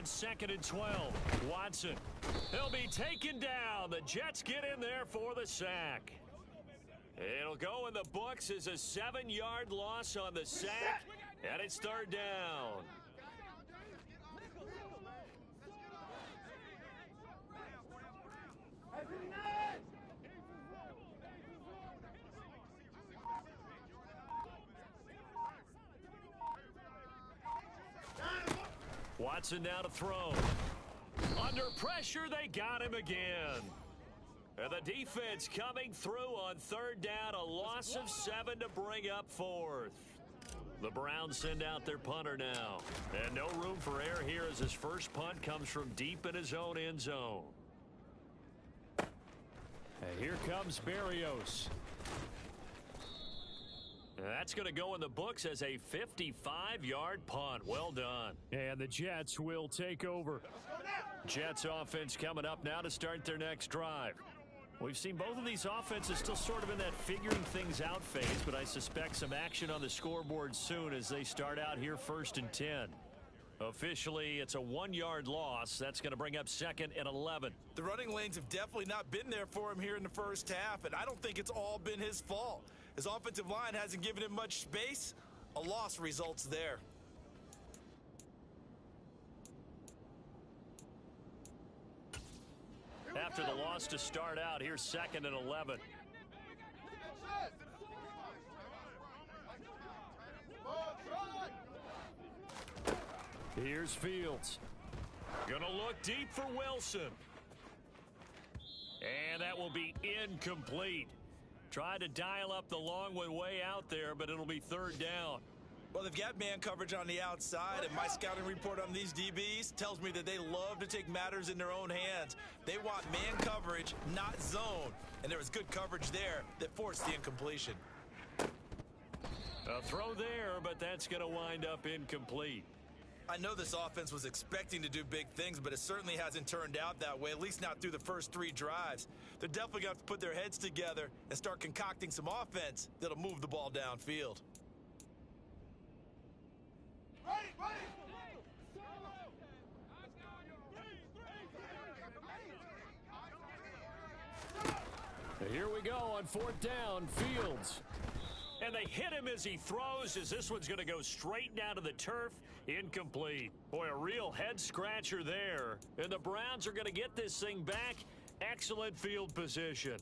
it's 2nd and 12. Watson. He'll be taken down. The Jets get in there for the sack. It'll go in the books as a 7-yard loss on the sack, and it's 3rd down. Watson now to throw. Under pressure, they got him again. And the defense coming through on 3rd down, a loss of 7 to bring up 4th. The Browns send out their punter now. And no room for error here as his first punt comes from deep in his own end zone. And here comes Berrios. That's going to go in the books as a 55-yard punt. Well done. And the Jets will take over. Jets offense coming up now to start their next drive. We've seen both of these offenses still sort of in that figuring things out phase, but I suspect some action on the scoreboard soon as they start out here 1st and 10. Officially, it's a 1-yard loss. That's going to bring up 2nd and 11. The running lanes have definitely not been there for him here in the first half, and I don't think it's all been his fault. His offensive line hasn't given him much space. A loss results there. After the loss to start out, here's 2nd and 11. Here's Fields. Gonna look deep for Wilson. And that will be incomplete. Tried to dial up the long one way out there, but it'll be 3rd down. Well, they've got man coverage on the outside, and my scouting report on these DBs tells me that they love to take matters in their own hands. They want man coverage, not zone, and there was good coverage there that forced the incompletion. A throw there, but that's going to wind up incomplete. I know this offense was expecting to do big things, but it certainly hasn't turned out that way, at least not through the first 3 drives. They're definitely going to have to put their heads together and start concocting some offense that'll move the ball downfield. Here we go on 4th down. Fields. And they hit him as he throws, as this one's going to go straight down to the turf. Incomplete. Boy, a real head-scratcher there. And the Browns are going to get this thing back. Excellent field position.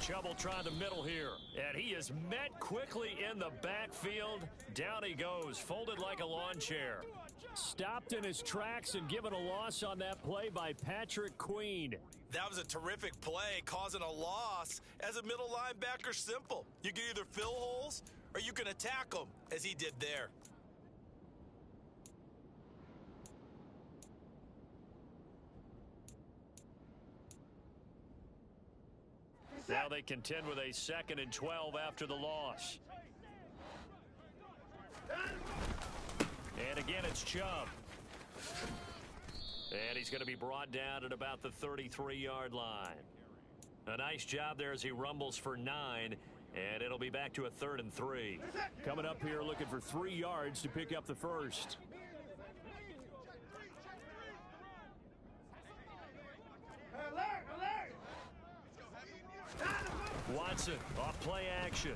Trouble trying to middle here, and he is met quickly in the backfield. Down he goes, folded like a lawn chair. Stopped in his tracks and given a loss on that play by Patrick Queen. That was a terrific play, causing a loss. As a middle linebacker, simple. You can either fill holes or you can attack them, as he did there. Now they contend with a 2nd and 12 after the loss. And again, it's Chubb. And he's going to be brought down at about the 33-yard line. A nice job there as he rumbles for 9. And it'll be back to a 3rd and 3. Coming up here looking for 3 yards to pick up the first. Watson off play action.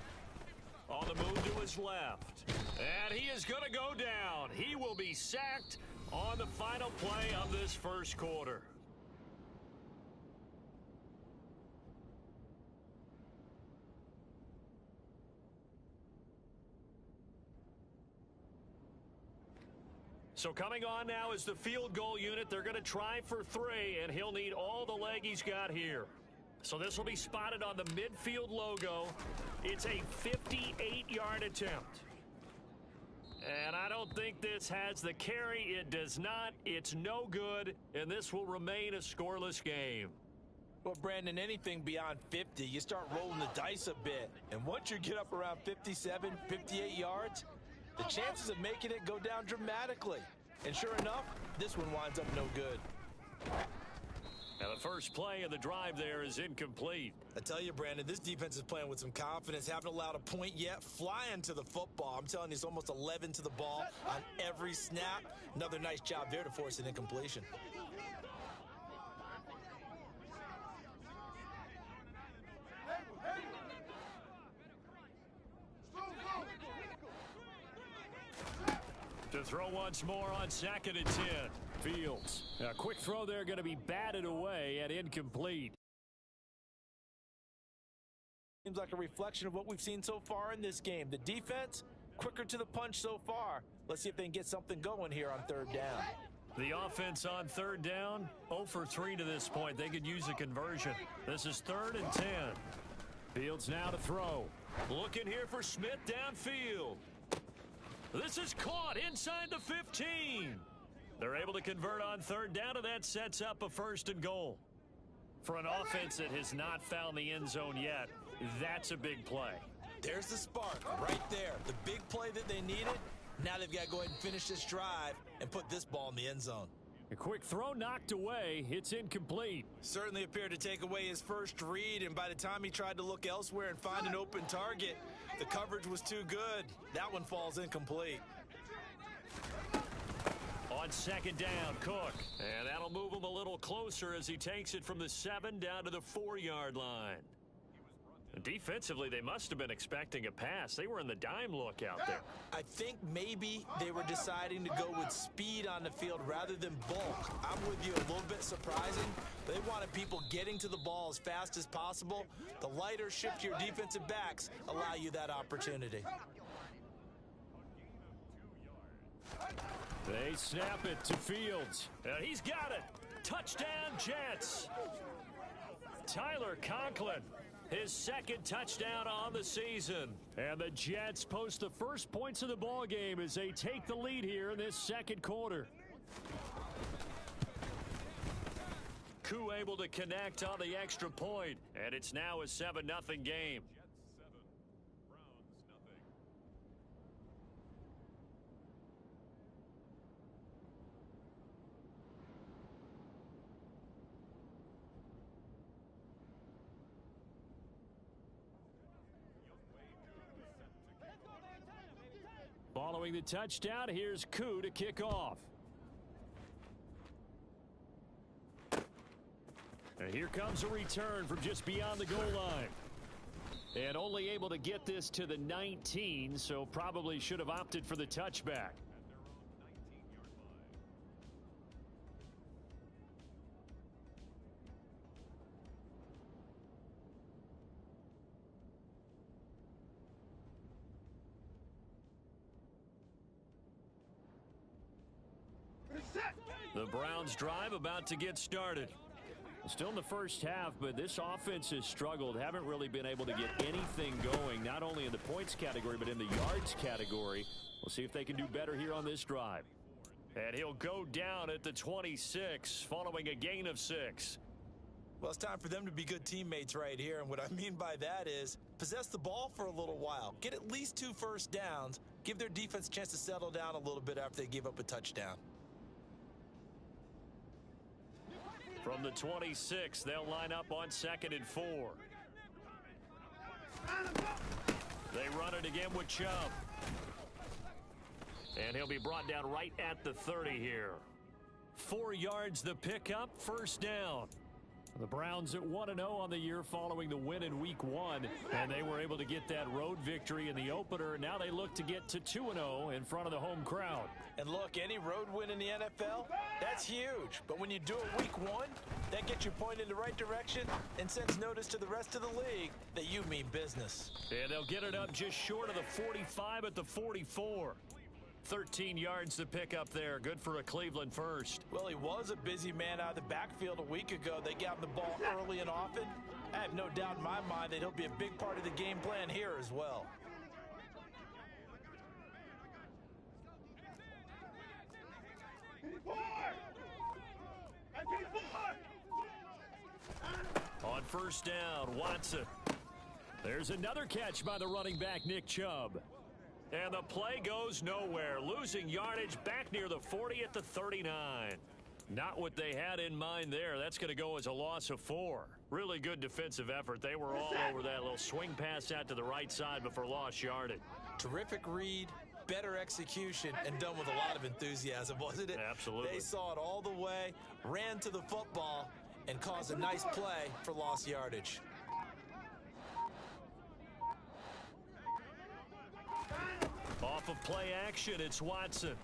On the move to his left. And he is going to go down. He will be sacked on the final play of this first quarter. So coming on now is the field goal unit. They're going to try for 3, and he'll need all the leg he's got here. So this will be spotted on the midfield logo. It's a 58-yard attempt. And I don't think this has the carry. It does not. It's no good, and this will remain a scoreless game. Well, Brandon, anything beyond 50, you start rolling the dice a bit. And once you get up around 57, 58 yards, the chances of making it go down dramatically. And sure enough, this one winds up no good. And the first play of the drive there is incomplete. I tell you, Brandon, this defense is playing with some confidence. Haven't allowed a point yet. Flying to the football. I'm telling you, it's almost 11 to the ball on every snap. Another nice job there to force an incompletion. To throw once more on 2nd and 10. Fields. A quick throw there, going to be batted away and incomplete. Seems like a reflection of what we've seen so far in this game. The defense, quicker to the punch so far. Let's see if they can get something going here on 3rd down. The offense on 3rd down, 0 for 3 to this point. They could use a conversion. This is 3rd and 10. Fields now to throw. Looking here for Smith downfield. This is caught inside the 15. They're able to convert on 3rd down, and that sets up a 1st and goal. For an offense that has not found the end zone yet, that's a big play. There's the spark right there. The big play that they needed. Now they've got to go ahead and finish this drive and put this ball in the end zone. A quick throw knocked away. It's incomplete. Certainly appeared to take away his first read, and by the time he tried to look elsewhere and find an open target, the coverage was too good. That one falls incomplete. On 2nd down, Cook. And that'll move him a little closer as he takes it from the 7 down to the 4-yard line. Defensively, they must have been expecting a pass. They were in the dime look out there. I think maybe they were deciding to go with speed on the field rather than bulk. I'm with you, a little bit surprising. They wanted people getting to the ball as fast as possible. The lighter shift to your defensive backs allow you that opportunity. They snap it to Fields. And he's got it. Touchdown, Jets. Tyler Conklin, his 2nd touchdown on the season. And the Jets post the first points of the ball game as they take the lead here in this 2nd quarter. Koo able to connect on the extra point, and it's now a 7-0 game. Following the touchdown, here's Koo to kick off. And here comes a return from just beyond the goal line. And only able to get this to the 19, so probably should have opted for the touchback. The Browns drive about to get started. Still in the first half, but this offense has struggled. Haven't really been able to get anything going, not only in the points category, but in the yards category. We'll see if they can do better here on this drive. And he'll go down at the 26, following a gain of 6. Well, it's time for them to be good teammates right here. And what I mean by that is possess the ball for a little while. Get at least 2 first downs. Give their defense a chance to settle down a little bit after they give up a touchdown. From the 26, they'll line up on 2nd and 4. They run it again with Chubb. And he'll be brought down right at the 30 here. 4 yards the pickup, 1st down. The Browns at 1-0 on the year following the win in Week 1, and they were able to get that road victory in the opener. Now they look to get to 2-0 in front of the home crowd. And look, any road win in the NFL, that's huge. But when you do it Week 1, that gets you pointed in the right direction and sends notice to the rest of the league that you mean business. And they'll get it up just short of the 45 at the 44. 13 yards to pick up there. Good for a Cleveland first. Well, he was a busy man out of the backfield a week ago. They got him the ball early and often. I have no doubt in my mind that he'll be a big part of the game plan here as well. On 1st down, Watson. There's another catch by the running back, Nick Chubb. And the play goes nowhere, losing yardage back near the 40 at the 39. Not what they had in mind there. That's going to go as a loss of 4. Really good defensive effort. They were all over that little swing pass out to the right side before lost yardage. Terrific read, better execution, and done with a lot of enthusiasm, wasn't it? Absolutely. They saw it all the way, ran to the football, and caused a nice play for lost yardage. Off of play action, it's Watson.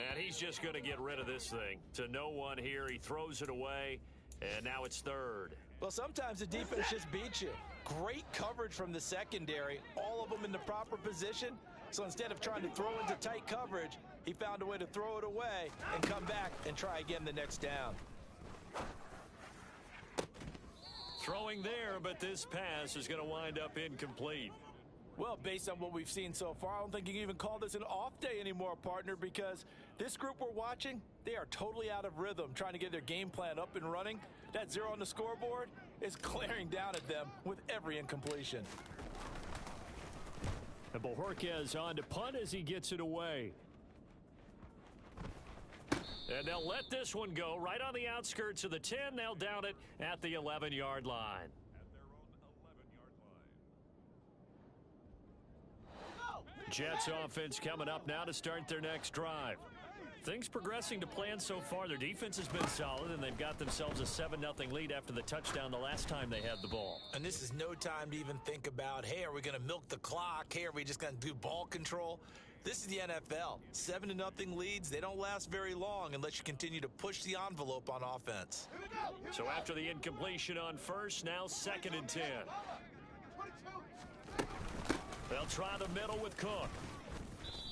And he's just going to get rid of this thing. To no one here, he throws it away, and now it's third. Well, sometimes the defense just beats you. Great coverage from the secondary, all of them in the proper position. So instead of trying to throw into tight coverage, he found a way to throw it away and come back and try again the next down. Throwing there, but this pass is going to wind up incomplete. Well, based on what we've seen so far, I don't think you can even call this an off day anymore, partner, because this group we're watching, they are totally out of rhythm, trying to get their game plan up and running. That 0 on the scoreboard is glaring down at them with every incompletion. And Bojorquez on to punt as he gets it away. And they'll let this one go right on the outskirts of the 10. They'll down it at the 11-yard line. Jets offense coming up now to start their next drive. Things progressing to plan so far. Their defense has been solid, and they've got themselves a 7-0 lead after the touchdown the last time they had the ball. And this is no time to even think about, hey, are we going to milk the clock? Hey, are we just going to do ball control? This is the NFL. 7-0 leads, they don't last very long unless you continue to push the envelope on offense. So after the incompletion on first, now 2nd and 10. They'll try the middle with Cook.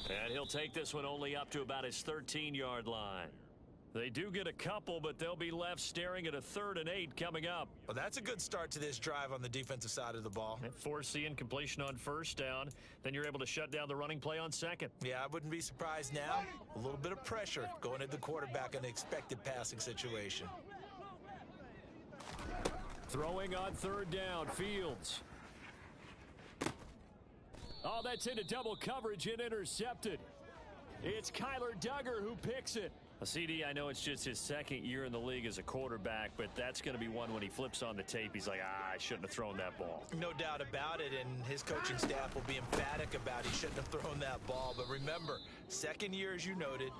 And he'll take this one only up to about his 13-yard line. They do get a couple, but they'll be left staring at a 3rd and 8 coming up. Well, that's a good start to this drive on the defensive side of the ball. And force the incompletion on first down. Then you're able to shut down the running play on 2nd. Yeah, I wouldn't be surprised now. A little bit of pressure going at the quarterback in an expected passing situation. Throwing on 3rd down, Fields. Oh, that's into double coverage and intercepted. It's Kyler Duggar who picks it. CD, I know it's just his 2nd year in the league as a quarterback, but that's going to be one when he flips on the tape. He's like, I shouldn't have thrown that ball. No doubt about it, and his coaching staff will be emphatic about he shouldn't have thrown that ball. But remember, 2nd year, as you noted,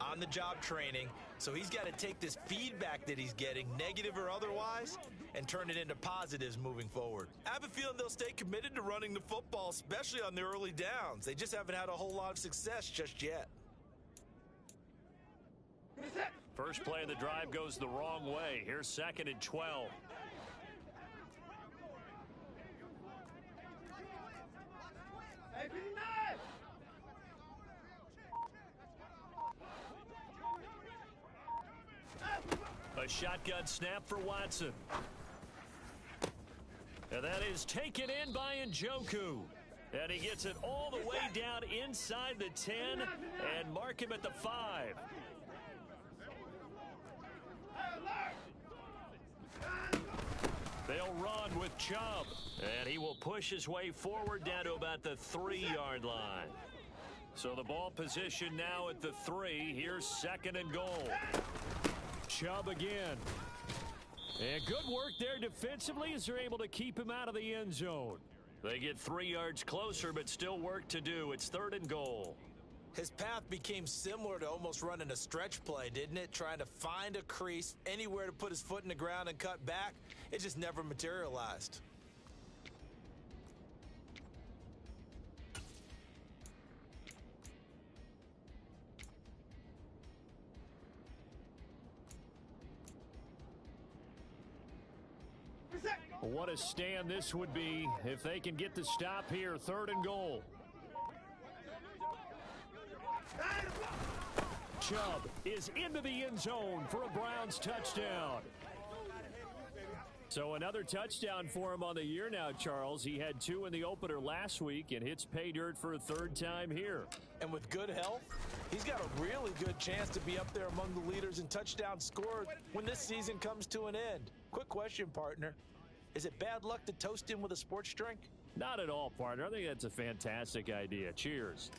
on-the-job training, so he's got to take this feedback that he's getting, negative or otherwise, and turn it into positives moving forward. I have a feeling they'll stay committed to running the football, especially on their early downs. They just haven't had a whole lot of success just yet. First play of the drive goes the wrong way. Here's 2nd and 12. A shotgun snap for Watson. And that is taken in by Njoku. And he gets it all the way down inside the 10 and mark him at the 5. They'll run with Chubb. And he will push his way forward down to about the 3-yard line. So the ball position now at the 3. Here's 2nd and goal. Chubb again. And good work there defensively as they're able to keep him out of the end zone. They get 3 yards closer, but still work to do. It's 3rd and goal. His path became similar to almost running a stretch play, didn't it? Trying to find a crease, anywhere to put his foot in the ground and cut back. It just never materialized. What a stand this would be if they can get the stop here. 3rd and goal. Chubb is into the end zone for a Browns touchdown. So another touchdown for him on the year now, Charles. He had 2 in the opener last week and hits pay dirt for a 3rd time here. And with good health, he's got a really good chance to be up there among the leaders in touchdowns scored when this season comes to an end. Quick question, partner. Is it bad luck to toast him with a sports drink? Not at all, partner. I think that's a fantastic idea. Cheers.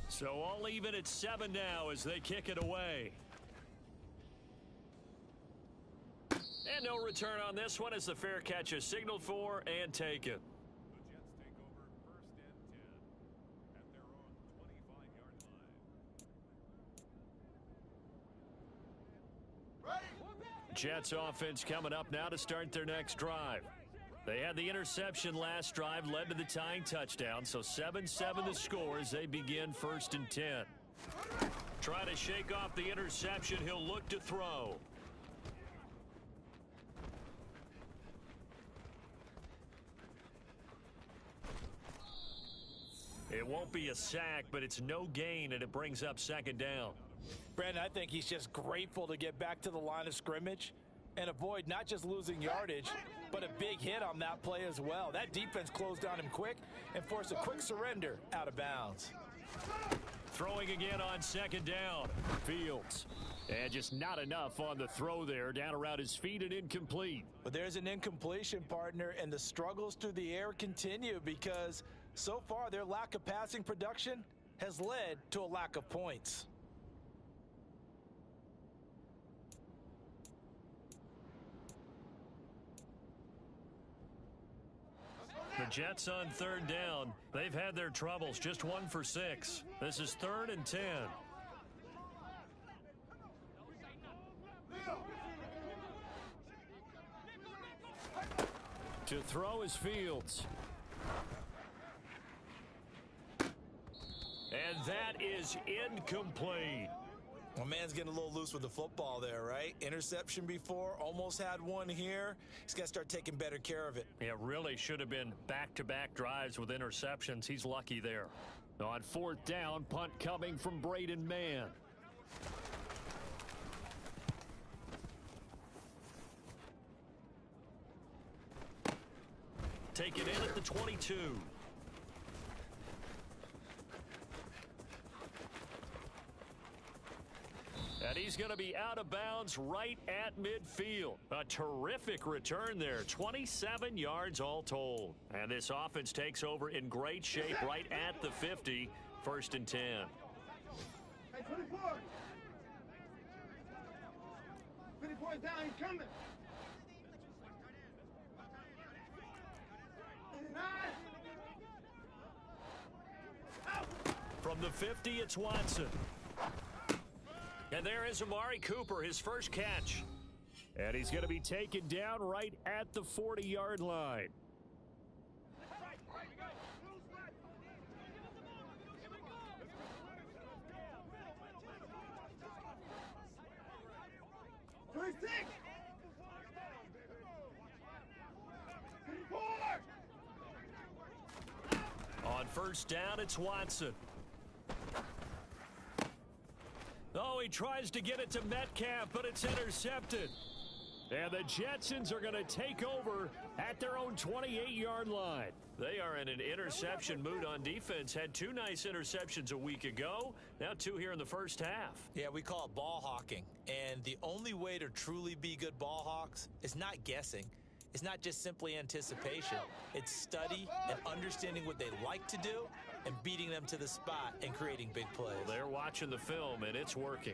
So all even at 7 now as they kick it away. And no return on this one as the fair catch is signaled for and taken. Jets offense coming up now to start their next drive. They had the interception last drive, led to the tying touchdown, so 7-7 the score as they begin 1st and 10. Trying to shake off the interception, he'll look to throw. It won't be a sack, but it's no gain, and it brings up 2nd down. Brandon, I think he's just grateful to get back to the line of scrimmage and avoid not just losing yardage, but a big hit on that play as well. That defense closed on him quick and forced a quick surrender out of bounds. Throwing again on 2nd down. Fields. And just not enough on the throw there. Down around his feet and incomplete. But there's an incompletion, partner, and the struggles through the air continue because so far their lack of passing production has led to a lack of points. The Jets on 3rd down. They've had their troubles. Just 1 for 6. This is 3rd and 10. To throw is Fields. And that is incomplete. Well, man's getting a little loose with the football there, right? Interception before, almost had one here. He's got to start taking better care of it. It really should have been back-to-back drives with interceptions. He's lucky there. On 4th down, punt coming from Braden Mann. Taken in at the 22. And he's going to be out of bounds right at midfield. A terrific return there. 27 yards all told. And this offense takes over in great shape right at the 50. 1st and 10. Hey, 24. 24 down, he's coming. From the 50, it's Watson. And there is Amari Cooper, his first catch. And he's going to be taken down right at the 40-yard line. On 1st down, it's Watson. Oh, he tries to get it to Metcalf, but it's intercepted. And the Jetsons are going to take over at their own 28-yard line. They are in an interception mood on defense. Had 2 nice interceptions a week ago. Now 2 here in the first half. Yeah, we call it ball hawking. And the only way to truly be good ball hawks is not guessing. It's not just simply anticipation. It's study and understanding what they like to do and beating them to the spot and creating big plays. Well, they're watching the film, and it's working.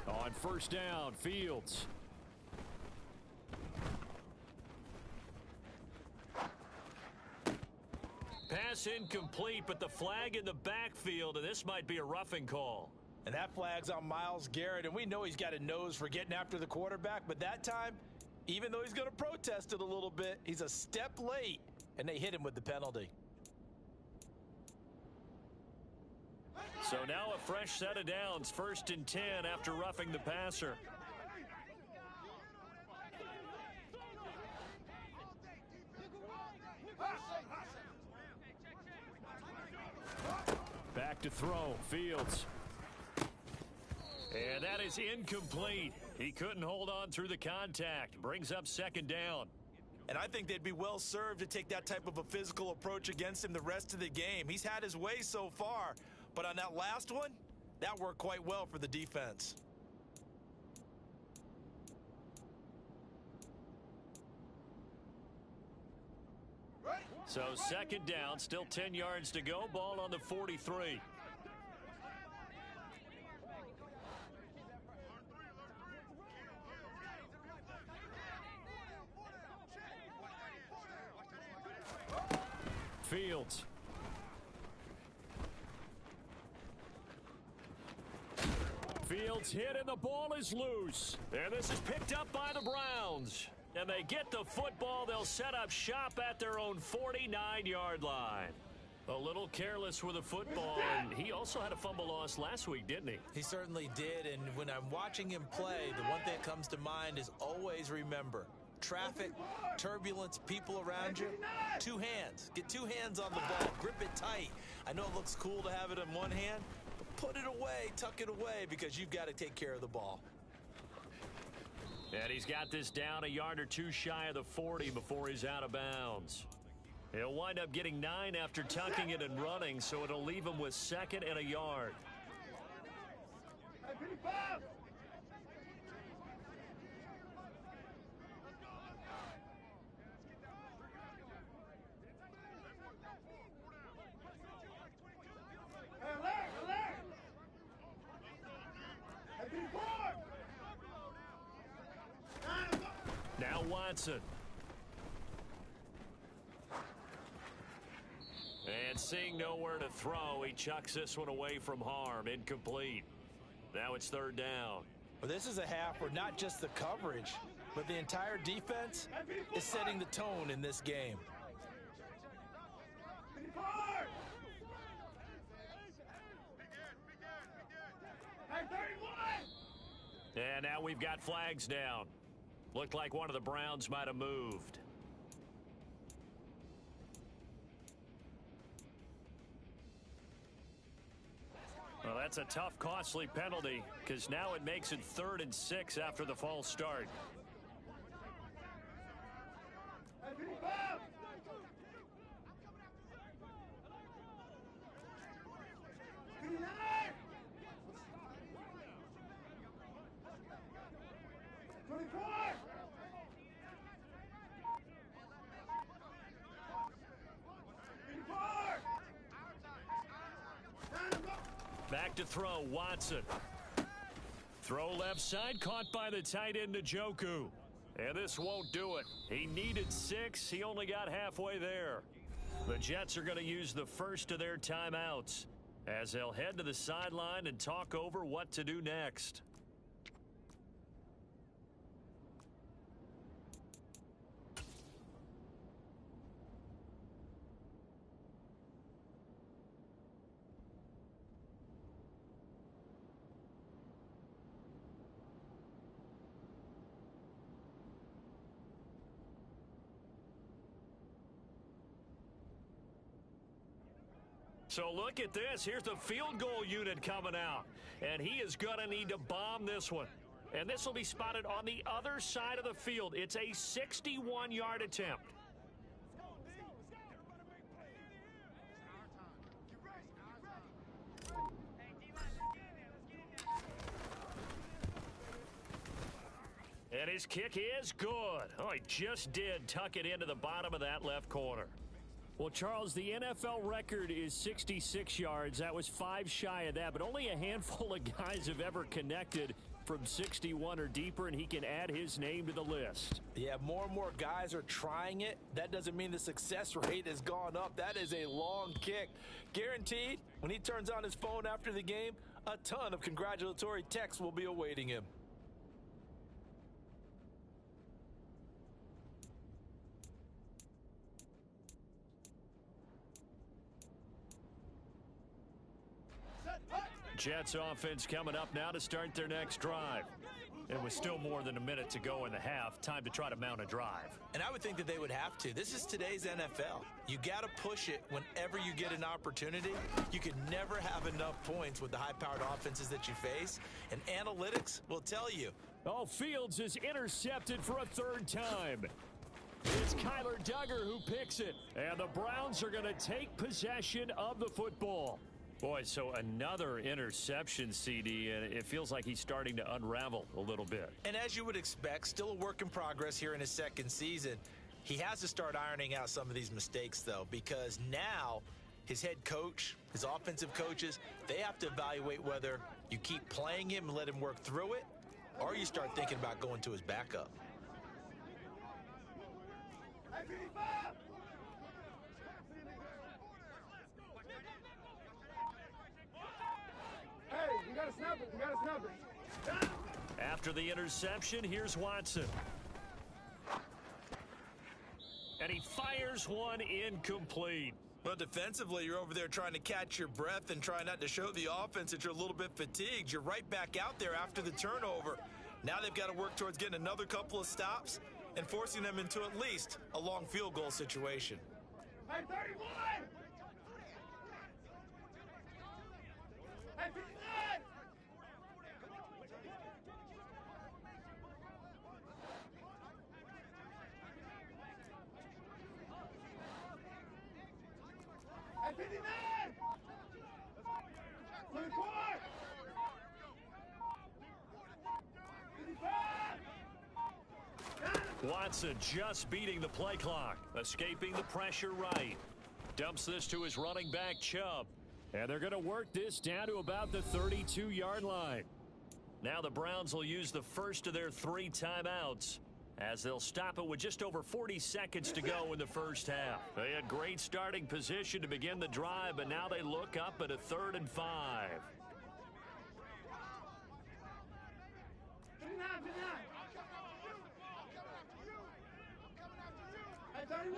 On 1st down, Fields. Pass incomplete, but the flag in the backfield, and this might be a roughing call. And that flag's on Myles Garrett, and we know he's got a nose for getting after the quarterback, but that time, even though he's going to protest it a little bit, he's a step late, and they hit him with the penalty. So now a fresh set of downs, 1st and 10 after roughing the passer. Back to throw, Fields. And that is incomplete. He couldn't hold on through the contact. Brings up 2nd down. And I think they'd be well served to take that type of a physical approach against him the rest of the game. He's had his way so far, But on that last one, that worked quite well for the defense. So second down, still 10 yards to go. Ball on the 43. Fields. Fields hit and the ball is loose. And this is picked up by the Browns. And they get the football. They'll set up shop at their own 49-yard line. A little careless with the football, and he also had a fumble loss last week, didn't he? He certainly did, and when I'm watching him play, the one thing that comes to mind is always remember, traffic, turbulence, people around you, two hands. Get two hands on the ball. Grip it tight. I know it looks cool to have it in one hand, but put it away, tuck it away, because you've got to take care of the ball. And he's got this down a yard or two shy of the 40 before he's out of bounds. He'll wind up getting 9 after tucking it and running, so it'll leave him with second and a yard. Now Watson. And seeing nowhere to throw, he chucks this one away from harm. Incomplete. Now it's third down. Well, this is a half where not just the coverage, but the entire defense is setting the tone in this game. And now we've got flags down. Looked like one of the Browns might have moved. Well, that's a tough, costly penalty, because now it makes it 3rd and 6 after the false start. Back to throw, Watson. Throw left side, caught by the tight end, Njoku. And this won't do it. He needed 6. He only got halfway there. The Jets are going to use the first of their timeouts as they'll head to the sideline and talk over what to do next. So look at this. Here's the field goal unit coming out. And he is going to need to bomb this one. And this will be spotted on the other side of the field. It's a 61-yard attempt. And his kick is good. Oh, he just did tuck it into the bottom of that left corner. Well, Charles, the NFL record is 66 yards. That was 5 shy of that, but only a handful of guys have ever connected from 61 or deeper, and he can add his name to the list. Yeah, more and more guys are trying it. That doesn't mean the success rate has gone up. That is a long kick. Guaranteed, when he turns on his phone after the game, a ton of congratulatory texts will be awaiting him. Jets offense coming up now to start their next drive. It was still more than a minute to go in the half. Time to try to mount a drive. And I would think that they would have to. This is today's NFL. You got to push it whenever you get an opportunity. You can never have enough points with the high-powered offenses that you face. And analytics will tell you. Oh, Fields is intercepted for a 3rd time. It's Kyler Duggar who picks it. And the Browns are going to take possession of the football. Boy, so another interception, CD, and it feels like he's starting to unravel a little bit. And as you would expect, still a work in progress here in his second season. He has to start ironing out some of these mistakes, though, because now his head coach, his offensive coaches, they have to evaluate whether you keep playing him and let him work through it, or you start thinking about going to his backup. Hey, you gotta snap it. You gotta snap it. After the interception, here's Watson. And he fires one incomplete. Well, defensively, you're over there trying to catch your breath and try not to show the offense that you're a little bit fatigued. You're right back out there after the turnover. Now they've got to work towards getting another couple of stops and forcing them into at least a long field goal situation. Hey, 31! Hey, 59! Hey, 59! 24! 55! Watson just beating the play clock, escaping the pressure right. Dumps this to his running back, Chubb. And they're going to work this down to about the 32-yard line. Now the Browns will use the first of their 3 timeouts as they'll stop it with just over 40 seconds to go in the first half. They had great starting position to begin the drive, but now they look up at a 3rd and 5. 59, 59! Hey, 31!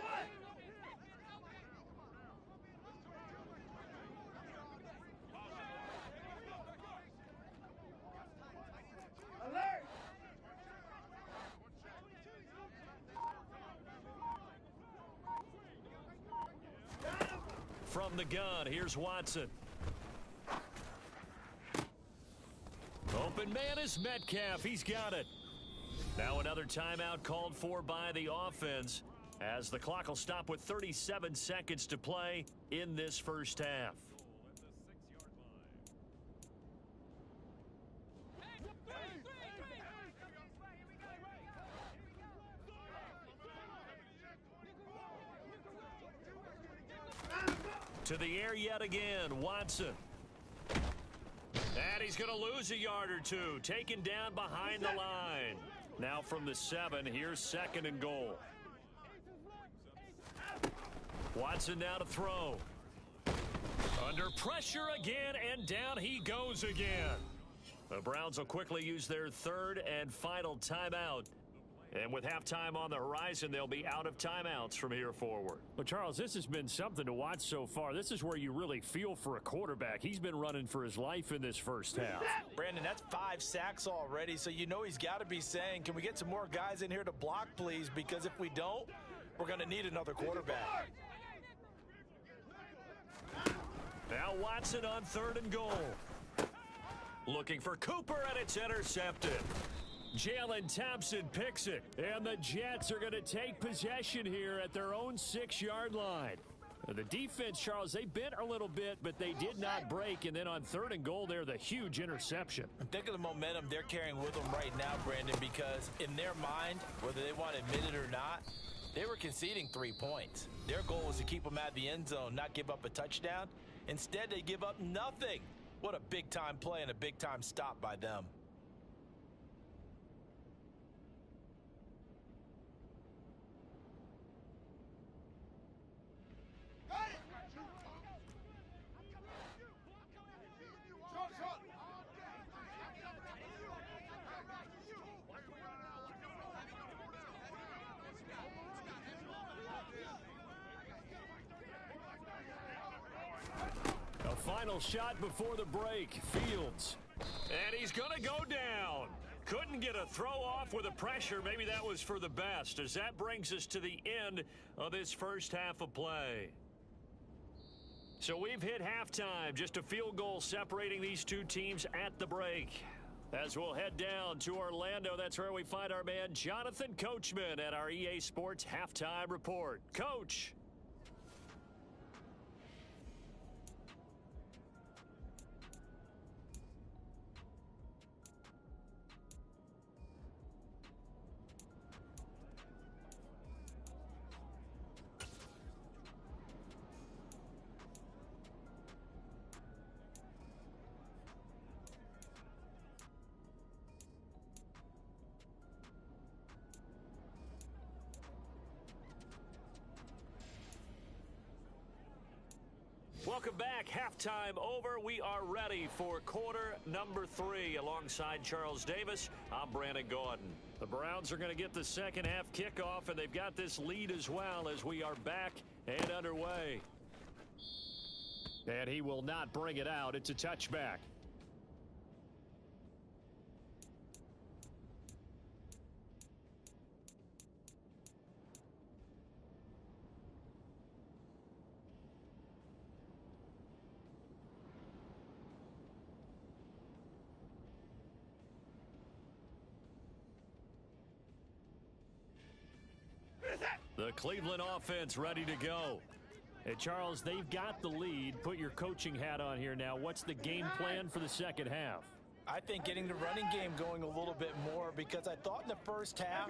Alert! From the gun, here's Watson. Open man is Metcalf. He's got it. Now another timeout called for by the offense as the clock will stop with 37 seconds to play in this first half. To the air yet again, Watson. And he's going to lose a yard or two, taken down behind the line. Now from the 7, here's 2nd and goal. Watson now to throw. Under pressure again, and down he goes again. The Browns will quickly use their 3rd and final timeout. And with halftime on the horizon, they'll be out of timeouts from here forward. Well, Charles, this has been something to watch so far. This is where you really feel for a quarterback. He's been running for his life in this first half. Brandon, that's 5 sacks already, so you know he's got to be saying, can we get some more guys in here to block, please? Because if we don't, we're going to need another quarterback. Now Watson on 3rd and goal. Looking for Cooper, and it's intercepted. Jalen Thompson picks it, and the Jets are going to take possession here at their own 6-yard line. The defense, Charles, they bent a little bit, but they did not break, and then on 3rd and goal there, the huge interception. Think of the momentum they're carrying with them right now, Brandon, because in their mind, whether they want to admit it or not, they were conceding 3 points. Their goal was to keep them out of the end zone, not give up a touchdown. Instead, they give up nothing. What a big-time play and a big-time stop by them. Final shot before the break. Fields. And he's going to go down. Couldn't get a throw off with the pressure. Maybe that was for the best, as that brings us to the end of this first half of play. So we've hit halftime. Just a field goal separating these two teams at the break. As we'll head down to Orlando, that's where we find our man Jonathan Coachman at our EA Sports Halftime Report. Coach. Welcome back. Halftime over. We are ready for quarter number 3. Alongside Charles Davis, I'm Brandon Gordon. The Browns are going to get the second half kickoff, and they've got this lead as well as we are back and underway. And he will not bring it out. It's a touchback. The Cleveland offense ready to go. And Charles, they've got the lead. Put your coaching hat on here now. What's the game plan for the second half? I think getting the running game going a little bit more, because I thought in the first half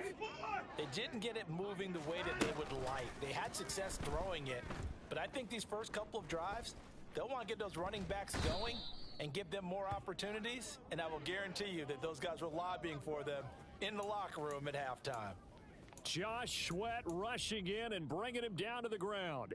they didn't get it moving the way that they would like. They had success throwing it, but I think these first couple of drives, they'll want to get those running backs going and give them more opportunities, and I will guarantee you that those guys were lobbying for them in the locker room at halftime. Josh Sweat rushing in and bringing him down to the ground.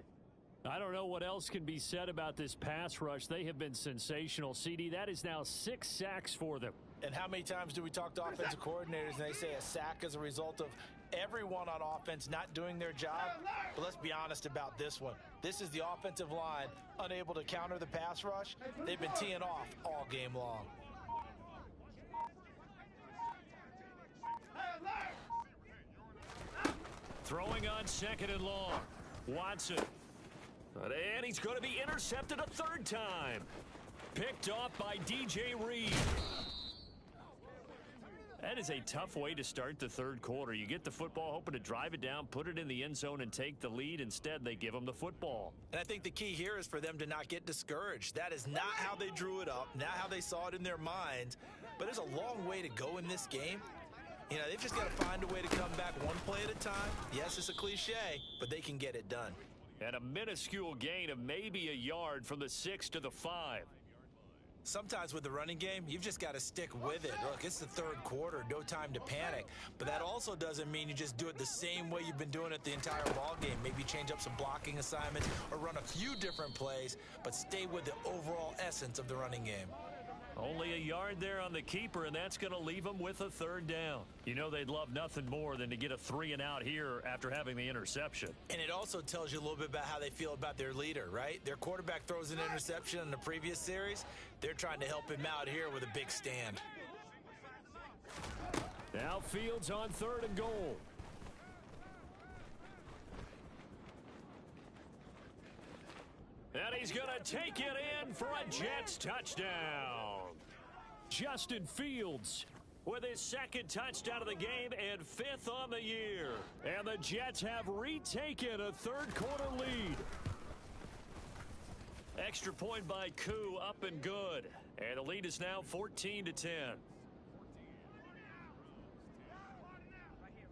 I don't know what else can be said about this pass rush. They have been sensational. CD, that is now 6 sacks for them. And how many times do we talk to offensive coordinators and they say a sack is a result of everyone on offense not doing their job? But let's be honest about this one. This is the offensive line unable to counter the pass rush. They've been teeing off all game long. Throwing on second and long. Watson. And he's going to be intercepted a third time. Picked off by DJ Reed. That is a tough way to start the third quarter. You get the football, hoping to drive it down, put it in the end zone, and take the lead. Instead, they give them the football. And I think the key here is for them to not get discouraged. That is not how they drew it up, not how they saw it in their minds. But there's a long way to go in this game. You know, they've just got to find a way to come back one play at a time. Yes, it's a cliche, but they can get it done. And a minuscule gain of maybe a yard from the 6 to the 5. Sometimes with the running game, you've just got to stick with it. Look, it's the third quarter, no time to panic. But that also doesn't mean you just do it the same way you've been doing it the entire ball game. Maybe change up some blocking assignments or run a few different plays, but stay with the overall essence of the running game. Only a yard there on the keeper, and that's going to leave them with a third down. You know they'd love nothing more than to get a 3-and-out here after having the interception. And it also tells you a little bit about how they feel about their leader, right? Their quarterback throws an interception in the previous series. They're trying to help him out here with a big stand. Now Fields on 3rd and goal. And he's going to take it in for a Jets touchdown. Justin Fields with his 2nd touchdown of the game and 5th on the year. And the Jets have retaken a third quarter lead. Extra point by Koo, up and good. And the lead is now 14-10.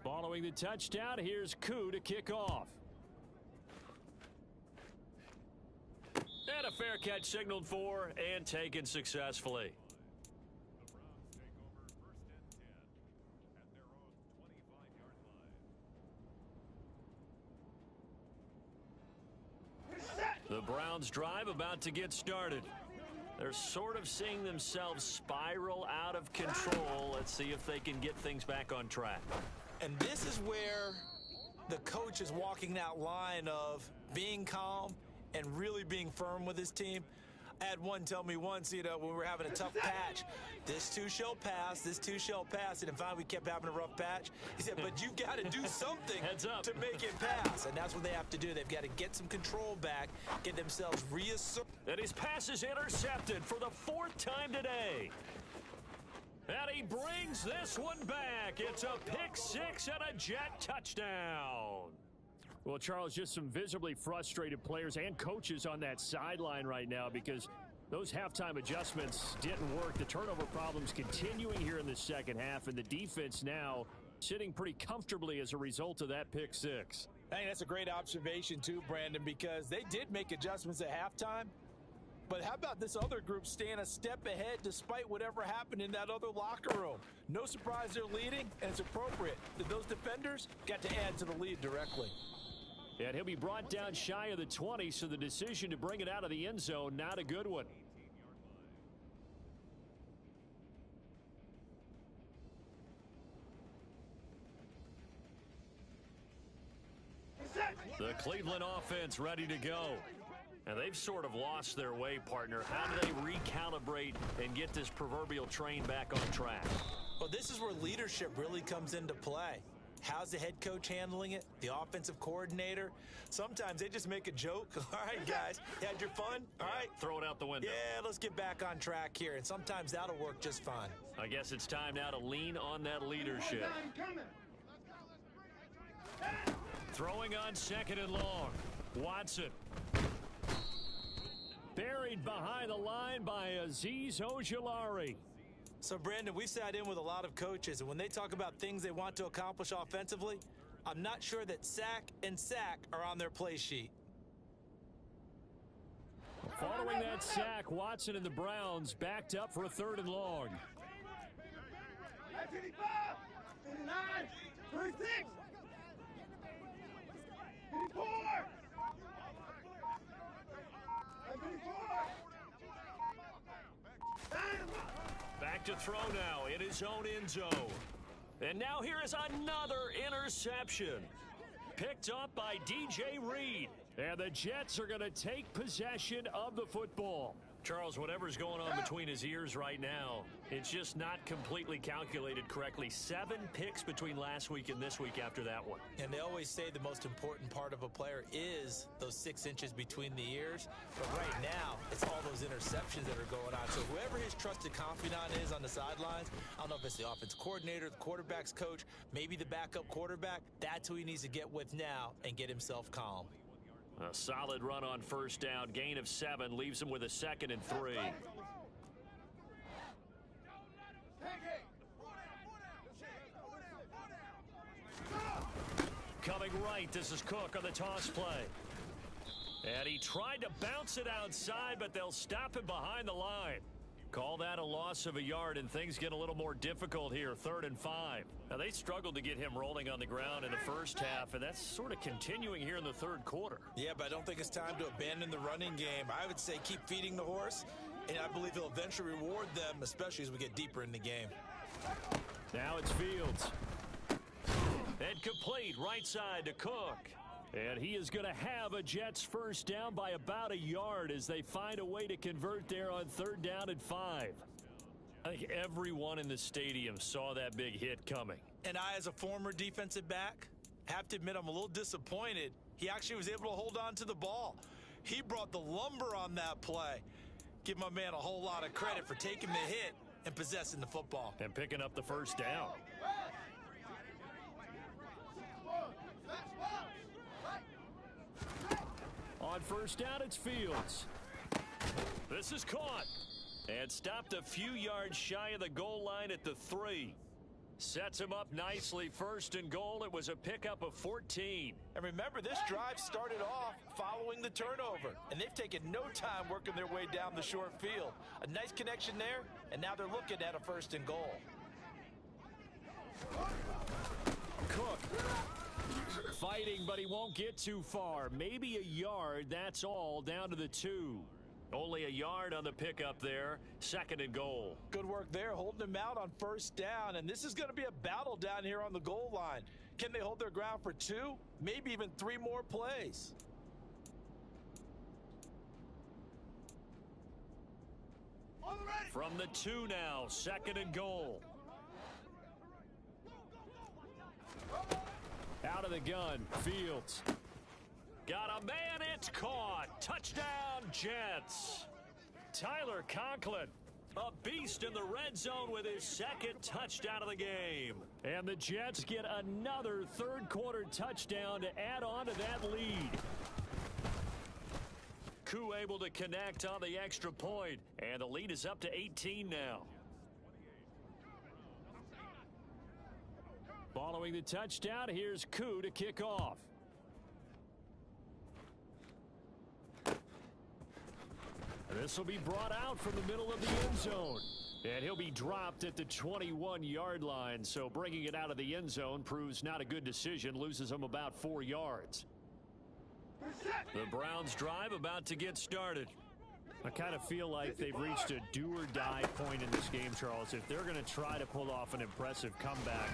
Following the touchdown, here's Koo to kick off. And a fair catch signaled for and taken successfully. The Browns drive about to get started. They're sort of seeing themselves spiral out of control. Let's see if they can get things back on track. And this is where the coach is walking that line of being calm and really being firm with his team. I had one tell me once, you know, when we were having a tough patch, this too shall pass, this too shall pass. And then finally we kept having a rough patch. He said, but you've got to do something to make it pass. And that's what they have to do. They've got to get some control back, get themselves reasserted. And his pass is intercepted for the 4th time today. And he brings this one back. It's a pick 6 and a Jet touchdown. Well, Charles, just some visibly frustrated players and coaches on that sideline right now because those halftime adjustments didn't work. The turnover problems continuing here in the second half, and the defense now sitting pretty comfortably as a result of that pick 6. I think that's a great observation too, Brandon, because they did make adjustments at halftime. But how about this other group staying a step ahead despite whatever happened in that other locker room? No surprise they're leading, and it's appropriate that those defenders got to add to the lead directly. And he'll be brought down shy of the 20, so the decision to bring it out of the end zone, not a good one. The Cleveland offense ready to go. And they've sort of lost their way, partner. How do they recalibrate and get this proverbial train back on track? Well, this is where leadership really comes into play. How's the head coach handling it? The offensive coordinator? Sometimes they just make a joke. All right, guys, you had your fun? All right. Throw it out the window. Yeah, let's get back on track here. And sometimes that'll work just fine. I guess it's time now to lean on that leadership. Throwing on 2nd and long. Watson. Buried behind the line by Azeez Ojulari. So, Brandon, we sat in with a lot of coaches, and when they talk about things they want to accomplish offensively, I'm not sure that sack and sack are on their play sheet. Following that sack, Watson and the Browns backed up for a 3rd and long. 55, 59, 36, 54, 54. Back to throw now in his own end zone. And now here is another interception. Picked up by DJ Reed. And the Jets are going to take possession of the football. Charles, whatever's going on between his ears right now, it's just not completely calculated correctly. 7 picks between last week and this week after that one. And they always say the most important part of a player is those 6 inches between the ears. But right now, it's all those interceptions that are going on. So whoever his trusted confidant is on the sidelines, I don't know if it's the offense coordinator, the quarterback's coach, maybe the backup quarterback, that's who he needs to get with now and get himself calm. A solid run on 1st down. Gain of 7 leaves him with a 2nd and 3. Coming right, this is Cook on the toss play. And he tried to bounce it outside, but they'll stop him behind the line. Call that a loss of a yard, and things get a little more difficult here. 3rd and 5. Now, they struggled to get him rolling on the ground in the first half, and that's sort of continuing here in the 3rd quarter. Yeah, but I don't think it's time to abandon the running game. I would say keep feeding the horse, and I believe he'll eventually reward them, especially as we get deeper in the game. Now it's Fields. And complete right side to Cook. And he is going to have a Jets 1st down by about a yard as they find a way to convert there on 3rd down and 5. I think everyone in the stadium saw that big hit coming. And I, as a former defensive back, have to admit I'm a little disappointed. He actually was able to hold on to the ball. He brought the lumber on that play. Give my man a whole lot of credit for taking the hit and possessing the football. And picking up the 1st down. On 1st down, it's Fields. This is caught. And stopped a few yards shy of the goal line at the 3. Sets him up nicely. 1st and goal. It was a pickup of 14. And remember, this drive started off following the turnover. And they've taken no time working their way down the short field. A nice connection there, and now they're looking at a 1st and goal. Cook. Fighting, but he won't get too far. Maybe a yard, that's all, down to the 2. Only a yard on the pickup there. 2nd and goal. Good work there, holding him out on 1st down. And this is going to be a battle down here on the goal line. Can they hold their ground for 2? Maybe even 3 more plays. From the 2 now, 2nd and goal. Out of the gun, Fields. Got a man, it's caught. Touchdown, Jets. Tyler Conklin, a beast in the red zone with his 2nd touchdown of the game. And the Jets get another 3rd quarter touchdown to add on to that lead. Koo able to connect on the extra point, and the lead is up to 18 now. Following the touchdown, here's Koo to kick off. This will be brought out from the middle of the end zone. And he'll be dropped at the 21-yard line, so bringing it out of the end zone proves not a good decision, loses him about 4 yards. The Browns drive about to get started. I kind of feel like they've reached a do-or-die point in this game, Charles. If they're going to try to pull off an impressive comeback,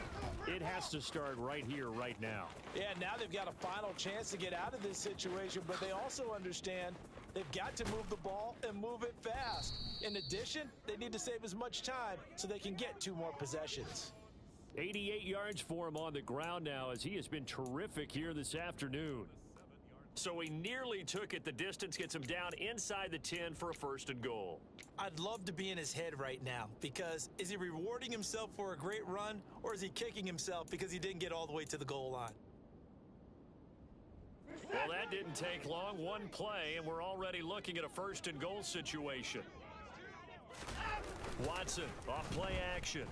it has to start right here, right now. Yeah, now they've got a final chance to get out of this situation, but they also understand they've got to move the ball and move it fast. In addition, they need to save as much time so they can get 2 more possessions. 88 yards for him on the ground now as he has been terrific here this afternoon. So he nearly took it the distance, gets him down inside the 10 for a 1st and goal. I'd love to be in his head right now because is he rewarding himself for a great run or is he kicking himself because he didn't get all the way to the goal line? Well, that didn't take long. 1 play, and we're already looking at a 1st and goal situation. Watson off play action.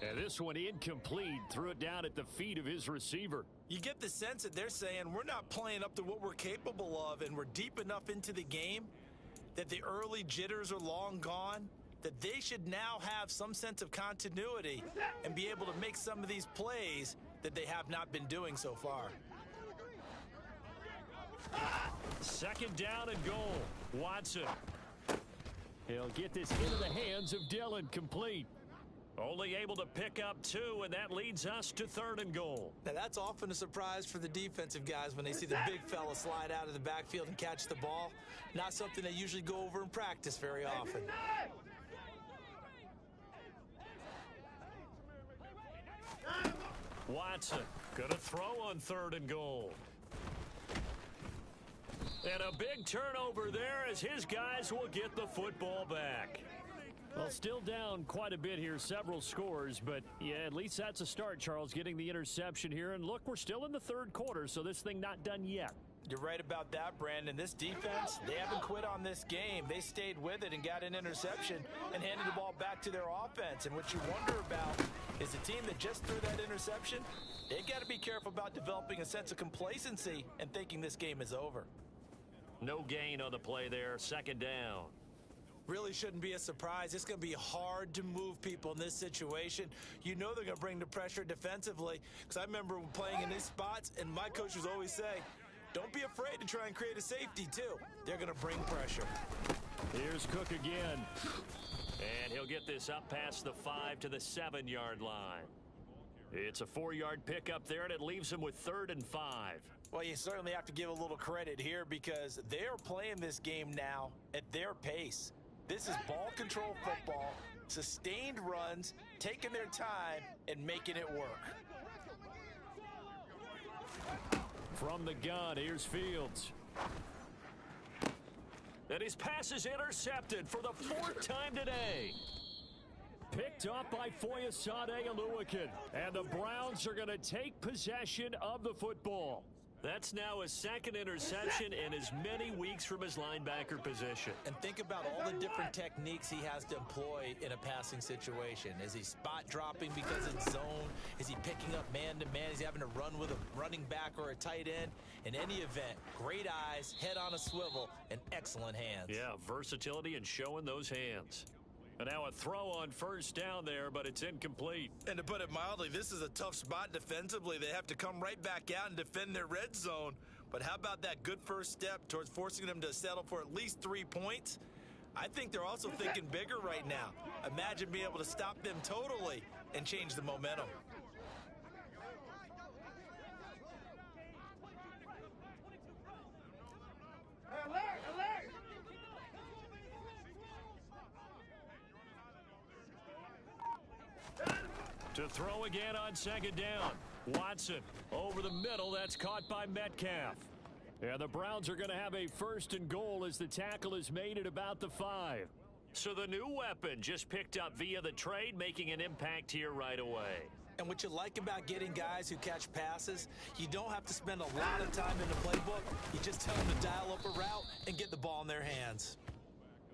And this one incomplete. Threw it down at the feet of his receiver. You get the sense that they're saying we're not playing up to what we're capable of, and we're deep enough into the game that the early jitters are long gone, that they should now have some sense of continuity and be able to make some of these plays that they have not been doing so far. 2nd down and goal. Watson. He'll get this into the hands of Dillon, complete. Only able to pick up 2, and that leads us to 3rd and goal. Now, that's often a surprise for the defensive guys when they see the big fella slide out of the backfield and catch the ball. Not something they usually go over in practice very often. Watson gonna throw on 3rd and goal. And a big turnover there as his guys will get the football back. Well, still down quite a bit here, several scores, but yeah, at least that's a start, Charles, getting the interception here. And look, we're still in the 3rd quarter, so this thing not done yet. You're right about that, Brandon. This defense, they haven't quit on this game. They stayed with it and got an interception and handed the ball back to their offense. And what you wonder about is the team that just threw that interception, they got to be careful about developing a sense of complacency and thinking this game is over. No gain on the play there, 2nd down. Really shouldn't be a surprise. It's going to be hard to move people in this situation. You know they're going to bring the pressure defensively, because I remember playing in these spots, and my coaches always say, don't be afraid to try and create a safety, too. They're going to bring pressure. Here's Cook again. And he'll get this up past the 5 to the 7-yard line. It's a 4-yard pickup there, and it leaves him with 3rd and 5. Well, you certainly have to give a little credit here because they are playing this game now at their pace. This is ball control football, sustained runs, taking their time, and making it work. From the gun, here's Fields. And his pass is intercepted for the 4th time today. Picked up by Foyesade Oluwakan. And the Browns are going to take possession of the football. That's now his 2nd interception in as many weeks from his linebacker position. And think about all the different techniques he has to employ in a passing situation. Is he spot dropping because it's zone? Is he picking up man-to-man? Is he having to run with a running back or a tight end? In any event, great eyes, head on a swivel, and excellent hands. Yeah, versatility and showing those hands. And now a throw on 1st down there, but it's incomplete. And to put it mildly, this is a tough spot defensively. They have to come right back out and defend their red zone. But how about that good first step towards forcing them to settle for at least 3 points? I think they're also thinking bigger right now. Imagine being able to stop them totally and change the momentum. Alert! Alert! To throw again on 2nd down. Watson over the middle. That's caught by Metcalf. And the Browns are going to have a 1st and goal as the tackle is made at about the 5. So the new weapon just picked up via the trade, making an impact here right away. And what you like about getting guys who catch passes, you don't have to spend a lot of time in the playbook. You just tell them to dial up a route and get the ball in their hands.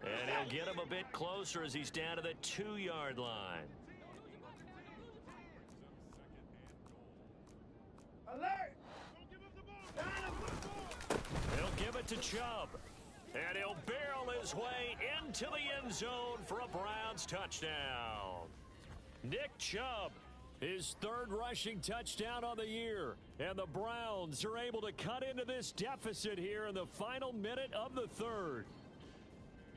And he'll get him a bit closer as he's down to the 2-yard line. Alert! He'll give it to Chubb. And he'll barrel his way into the end zone for a Browns touchdown. Nick Chubb, His third rushing touchdown on the year. And the Browns are able to cut into this deficit here in the final minute of the third.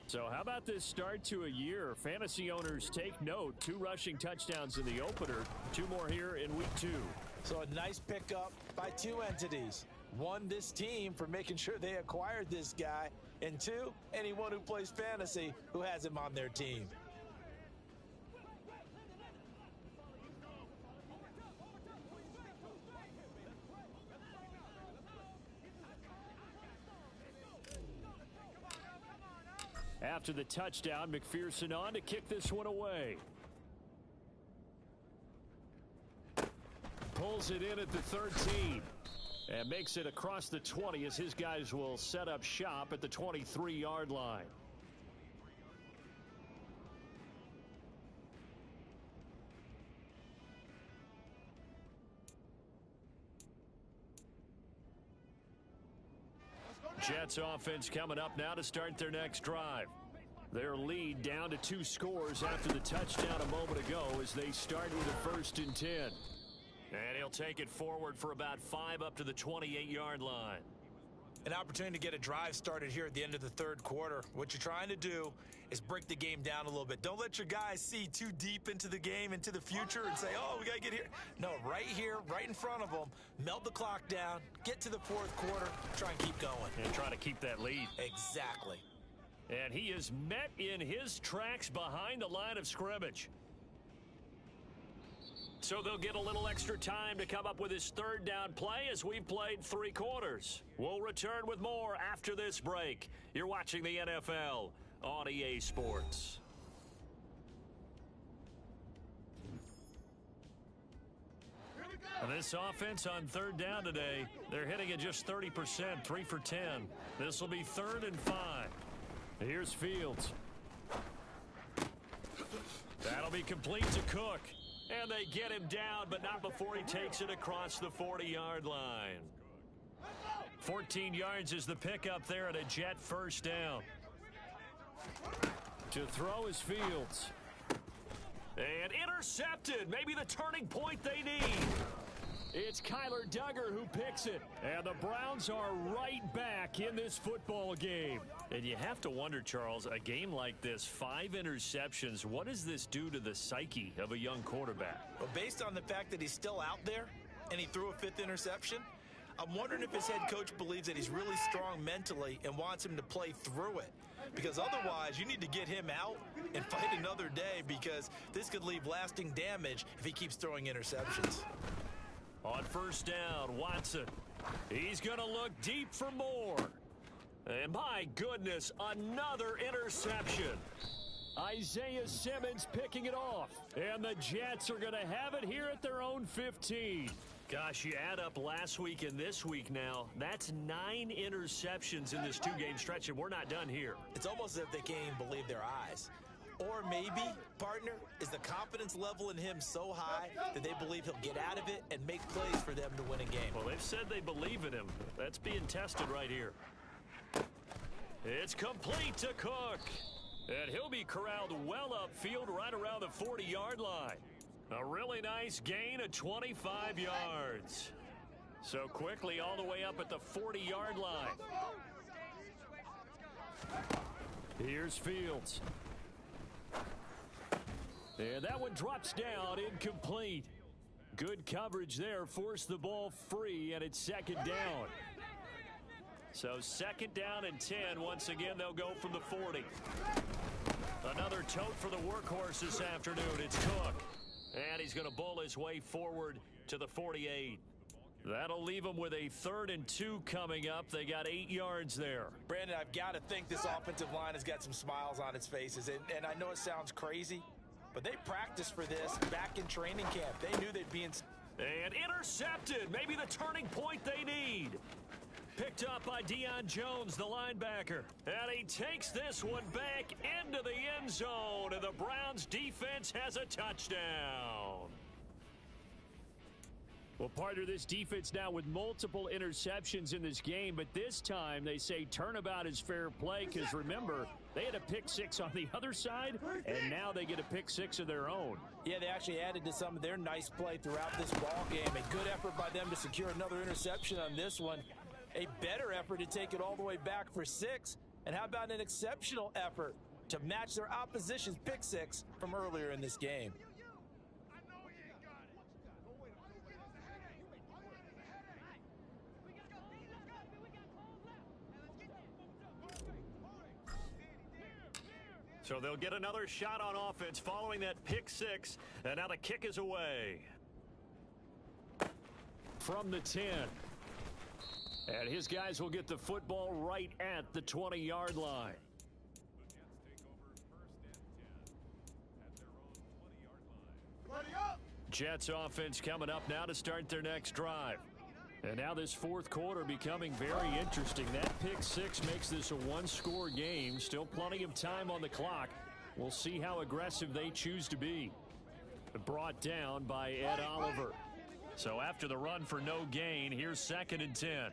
So how about this start to a year? Fantasy owners take note. 2 rushing touchdowns in the opener. 2 more here in week 2. So a nice pickup by 2 entities. 1, this team for making sure they acquired this guy. And 2, anyone who plays fantasy who has him on their team. After the touchdown, McPherson on to kick this one away. Pulls it in at the 13. And makes it across the 20 as his guys will set up shop at the 23-yard line. Jets offense coming up now to start their next drive. Their lead down to 2 scores after the touchdown a moment ago as they start with a 1st and 10. And he'll take it forward for about 5 up to the 28-yard line. An opportunity to get a drive started here at the end of the third quarter. What you're trying to do is break the game down a little bit. Don't let your guys see too deep into the game, into the future, and say, oh, we got to get here. No, right here, right in front of them, melt the clock down, get to the fourth quarter, try and keep going. And try to keep that lead. Exactly. And he is met in his tracks behind the line of scrimmage. So they'll get a little extra time to come up with his 3rd down play as we've played 3 quarters. We'll return with more after this break. You're watching the NFL on EA Sports. And this offense on 3rd down today, they're hitting at just 30%, 3 for 10. This will be 3rd and 5. Here's Fields. That'll be complete to Cook. And they get him down, but not before he takes it across the 40-yard line. 14 yards is the pickup there, and a Jet 1st down. To throw is Fields. And intercepted. Maybe the turning point they need. It's Kyler Duggar who picks it. And the Browns are right back in this football game. And you have to wonder, Charles, a game like this, 5 interceptions, what does this do to the psyche of a young quarterback? Well, based on the fact that he's still out there and he threw a 5th interception, I'm wondering if his head coach believes that he's really strong mentally and wants him to play through it. Because otherwise, you need to get him out and fight another day, because this could leave lasting damage if he keeps throwing interceptions. On 1st down, Watson. He's going to look deep for more. And my goodness, another interception. Isaiah Simmons picking it off. And the Jets are going to have it here at their own 15. Gosh, you add up last week and this week now, that's 9 interceptions in this 2-game stretch, and we're not done here. It's almost as if they can't even believe their eyes. Or maybe, partner, is the confidence level in him so high that they believe he'll get out of it and make plays for them to win a game. Well, they've said they believe in him. That's being tested right here. It's complete to Cook. And he'll be corralled well upfield right around the 40-yard line. A really nice gain of 25 yards. So quickly all the way up at the 40-yard line. Here's Fields. And that one drops down, incomplete. Good coverage there, forced the ball free, and it's 2nd down. So 2nd down and 10. Once again, they'll go from the 40. Another tote for the workhorse this afternoon. It's Cook. And he's going to bowl his way forward to the 48. That'll leave them with a 3rd and 2 coming up. They got 8 yards there. Brandon, I've got to think this offensive line has got some smiles on its faces. And I know it sounds crazy, but they practiced for this back in training camp. They knew they'd be in. And intercepted. Maybe the turning point they need. Picked up by Deion Jones, the linebacker. And he takes this one back into the end zone. And the Browns defense has a touchdown. Well, partner, this defense now with multiple interceptions in this game, but this time they say turnabout is fair play because, remember, They had a pick six on the other side, and now they get a pick six of their own. Yeah, they actually added to some of their nice play throughout this ball game. A good effort by them to secure another interception on this one. A better effort to take it all the way back for 6. And how about an exceptional effort to match their opposition's pick six from earlier in this game? So they'll get another shot on offense following that pick six. And now the kick is away. From the 10. And his guys will get the football right at the 20-yard line. Jets offense coming up now to start their next drive. And now this fourth quarter becoming very interesting. That pick six makes this a one-score game. Still plenty of time on the clock. We'll see how aggressive they choose to be. Brought down by Ed Oliver. So after the run for no gain, here's 2nd and 10.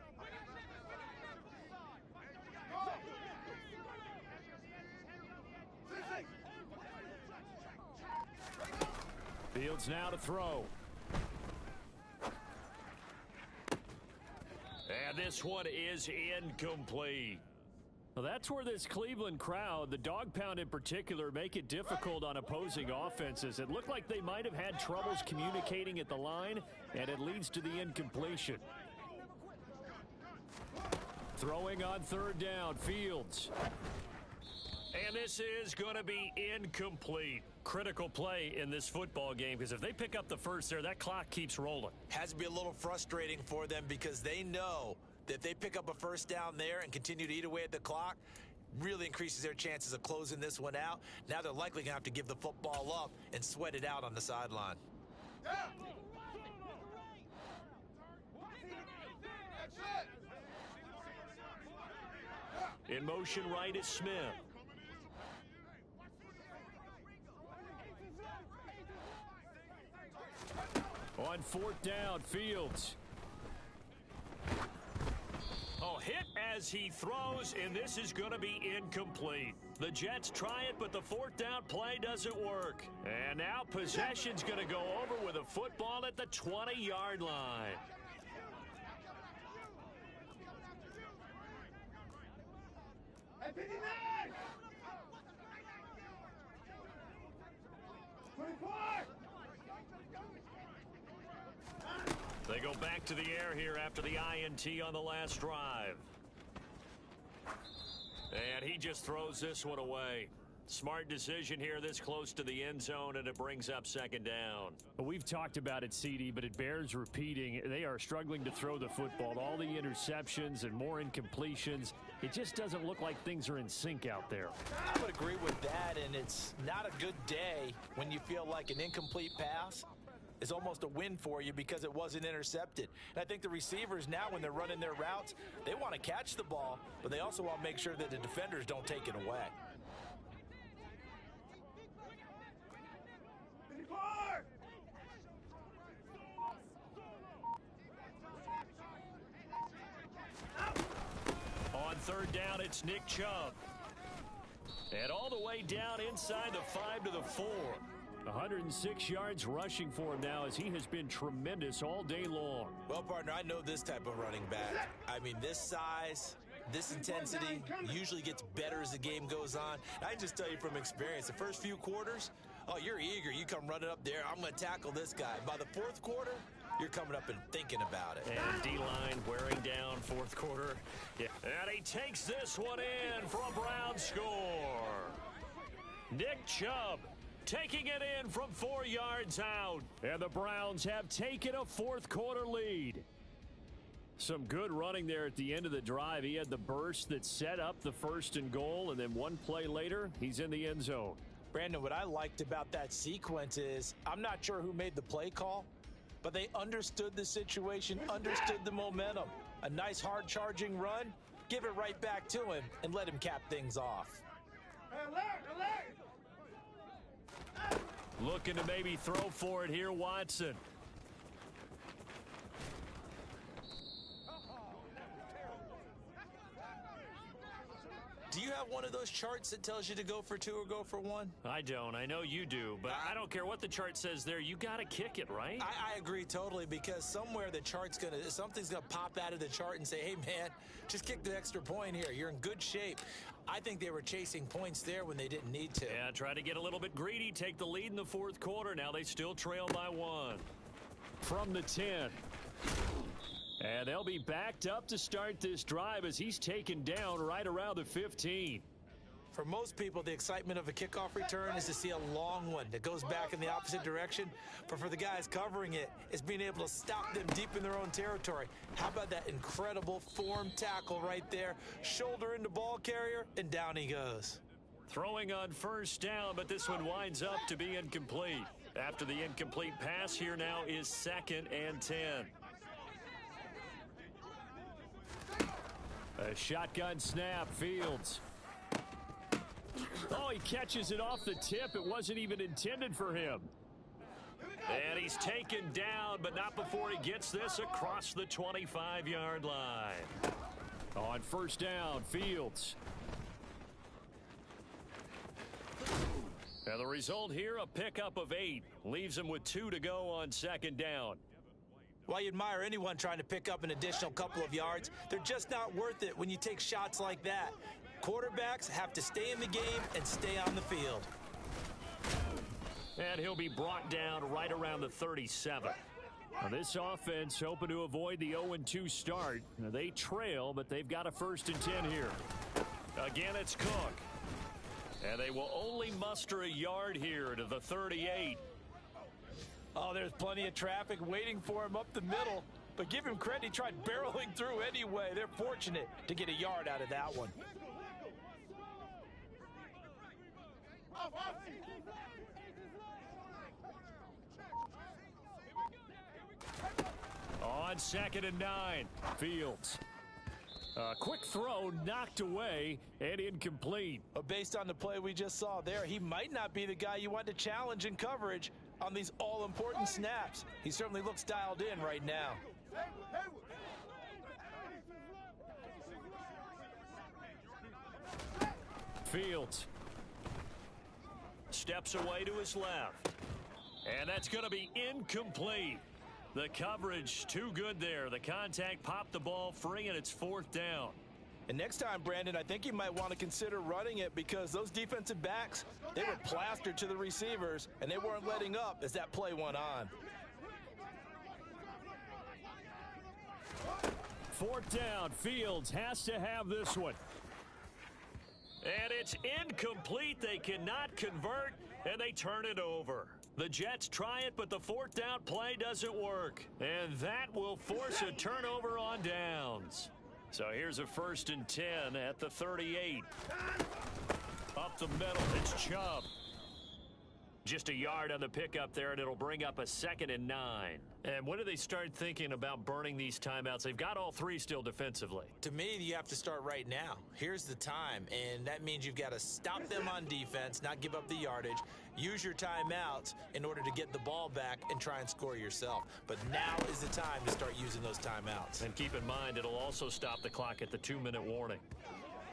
Fields now to throw. And this one is incomplete. Well, that's where this Cleveland crowd, the dog pound in particular, make it difficult on opposing offenses. It looked like they might have had troubles communicating at the line, and it leads to the incompletion. Throwing on 3rd down, Fields. And this is going to be incomplete. Critical play in this football game, because if they pick up the first there, that clock keeps rolling. Has to be a little frustrating for them because they know that if they pick up a first down there and continue to eat away at the clock, really increases their chances of closing this one out. Now they're likely going to have to give the football up and sweat it out on the sideline. In motion right is Smith. On 4th down, Fields. Oh, hit as he throws, and this is going to be incomplete. The Jets try it, but the 4th down play doesn't work. And now possession's going to go over with a football at the 20-yard line. At 59! 24! They go back to the air here after the INT on the last drive. And he just throws this one away. Smart decision here this close to the end zone, and it brings up 2nd down. We've talked about it, CD, but it bears repeating. They are struggling to throw the football. All the interceptions and more incompletions. It just doesn't look like things are in sync out there. I would agree with that, and it's not a good day when you feel like an incomplete pass is almost a win for you because it wasn't intercepted. And I think the receivers now, when they're running their routes, they want to catch the ball, but they also want to make sure that the defenders don't take it away. 54! On 3rd down, it's Nick Chubb. And all the way down inside the 5 to the 4. 106 yards rushing for him now, as he has been tremendous all day long. Well, partner, I know this type of running back. I mean, this size, this intensity usually gets better as the game goes on. And I just tell you from experience, the first few quarters, oh, you're eager. You come running up there, I'm going to tackle this guy. By the 4th quarter, you're coming up and thinking about it. And D-line wearing down 4th quarter. Yeah. And he takes this one in for a Brown score. Nick Chubb taking it in from 4 yards out. And the Browns have taken a 4th quarter lead. Some good running there at the end of the drive. He had the burst that set up the 1st and goal, and then one play later, he's in the end zone. Brandon, what I liked about that sequence is, I'm not sure who made the play call, but they understood the situation, understood the momentum. A nice hard charging run, give it right back to him, and let him cap things off. Alert! Alert! Looking to maybe throw for it here, Watson. Do you have have one of those charts that tells you to go for 2 or go for 1? I don't. I know you do, but I don't care what the chart says there. You got to kick it, right? I agree totally, because somewhere the chart's something's gonna pop out of the chart and say, hey man, just kick the extra point here. You're in good shape. I think they were chasing points there when they didn't need to. Yeah, try to get a little bit greedy, take the lead in the fourth quarter. Now they still trail by 1. From the 10. And they'll be backed up to start this drive as he's taken down right around the 15. For most people, the excitement of a kickoff return is to see a long one that goes back in the opposite direction. But for the guys covering it, it's being able to stop them deep in their own territory. How about that incredible form tackle right there? Shoulder into ball carrier, and down he goes. Throwing on first down, but this one winds up to be incomplete. After the incomplete pass, here now is 2nd and 10. A shotgun snap, Fields. Oh, he catches it off the tip. It wasn't even intended for him. And he's taken down, but not before he gets this across the 25-yard line. On first down, Fields. And the result here, a pickup of 8. Leaves him with 2 to go on 2nd down. While you admire anyone trying to pick up an additional couple of yards, they're just not worth it when you take shots like that. Quarterbacks have to stay in the game and stay on the field. And he'll be brought down right around the 37. Now this offense hoping to avoid the 0-2 start. Now they trail, but they've got a 1st and 10 here. Again, it's Cook. And they will only muster a yard here to the 38. Oh, there's plenty of traffic waiting for him up the middle. But give him credit, he tried barreling through anyway. They're fortunate to get a yard out of that one. On 2nd and 9, Fields. A quick throw knocked away and incomplete. But based on the play we just saw there, he might not be the guy you want to challenge in coverage on these all-important snaps. He certainly looks dialed in right now. Fields steps away to his left. And that's going to be incomplete. The coverage too good there. The contact popped the ball free, and it's 4th down. And next time, Brandon, I think you might want to consider running it, because those defensive backs, they were plastered to the receivers, and they weren't letting up as that play went on. 4th down. Fields has to have this one. And it's incomplete. They cannot convert, and they turn it over. The Jets try it, but the 4th down play doesn't work. And that will force a turnover on downs. So here's a 1st and 10 at the 38. Up the middle, it's Chubb. Just a yard on the pickup there, and it'll bring up a 2nd and 9. And when do they start thinking about burning these timeouts? They've got all 3 still defensively. To me, you have to start right now. Here's the time, and that means you've got to stop them on defense, not give up the yardage, use your timeouts in order to get the ball back and try and score yourself. But now is the time to start using those timeouts. And keep in mind, it'll also stop the clock at the 2-minute warning.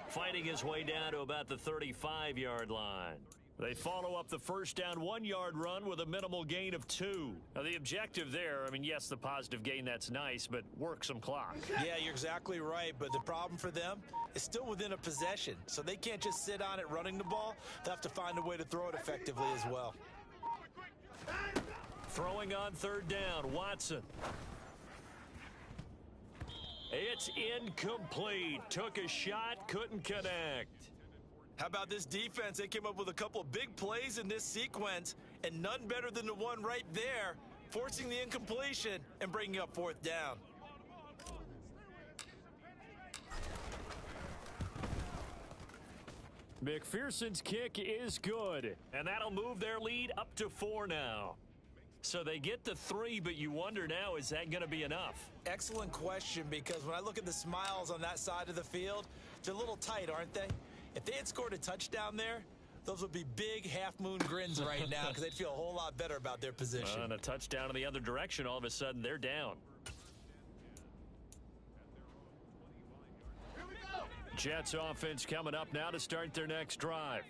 Fighting his way down to about the 35-yard line. They follow up the first down 1-yard run with a minimal gain of 2. Now, the objective there, I mean, yes, the positive gain, that's nice, but work some clock. Yeah, you're exactly right, but the problem for them is still within a possession, so they can't just sit on it running the ball. They'll have to find a way to throw it effectively as well. Throwing on 3rd down, Watson. It's incomplete. Took a shot, couldn't connect. How about this defense? They came up with a couple of big plays in this sequence, and none better than the one right there, forcing the incompletion and bringing up 4th down. McPherson's kick is good, and that'll move their lead up to 4 now. So they get to 3, but you wonder now, is that going to be enough? Excellent question, because when I look at the smiles on that side of the field, they're a little tight, aren't they? If they had scored a touchdown there, those would be big half-moon grins right now, because they'd feel a whole lot better about their position. And a touchdown in the other direction, all of a sudden they're down. Jets offense coming up now to start their next drive.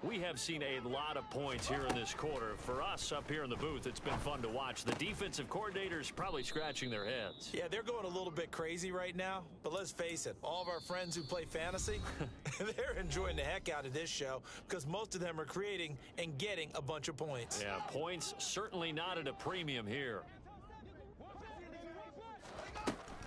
We have seen a lot of points here in this quarter. For us up here in the booth, it's been fun to watch. The defensive coordinators probably scratching their heads. Yeah, they're going a little bit crazy right now. But let's face it, all of our friends who play fantasy, they're enjoying the heck out of this show because most of them are creating and getting a bunch of points. Yeah, points certainly not at a premium here.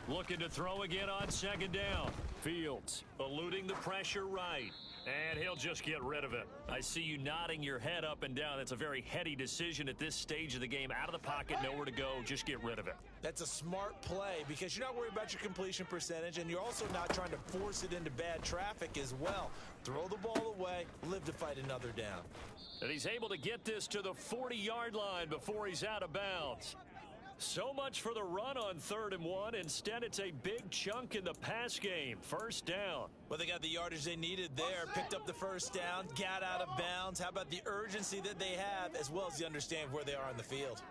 Looking to throw again on second down. Fields eluding the pressure right. And he'll just get rid of it. I see you nodding your head up and down. That's a very heady decision at this stage of the game. Out of the pocket, nowhere to go. Just get rid of it. That's a smart play because you're not worried about your completion percentage, and you're also not trying to force it into bad traffic as well. Throw the ball away, live to fight another down. And he's able to get this to the 40-yard line before he's out of bounds. So much for the run on 3rd and 1. Instead, it's a big chunk in the pass game. First down. Well, they got the yardage they needed there. Picked up the first down, got out of bounds. How about the urgency that they have as well as the understanding where they are on the field?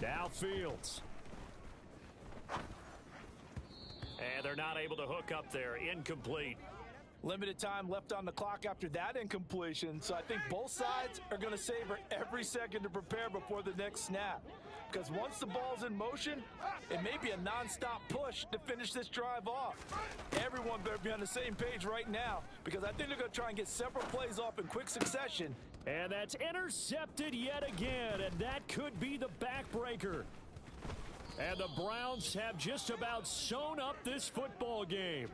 Now Fields. And they're not able to hook up there. Incomplete. Limited time left on the clock after that incompletion, so I think both sides are going to savor every second to prepare before the next snap. Because once the ball's in motion, it may be a nonstop push to finish this drive off. Everyone better be on the same page right now because I think they're going to try and get several plays off in quick succession. And that's intercepted yet again, and that could be the backbreaker. And the Browns have just about sewn up this football game.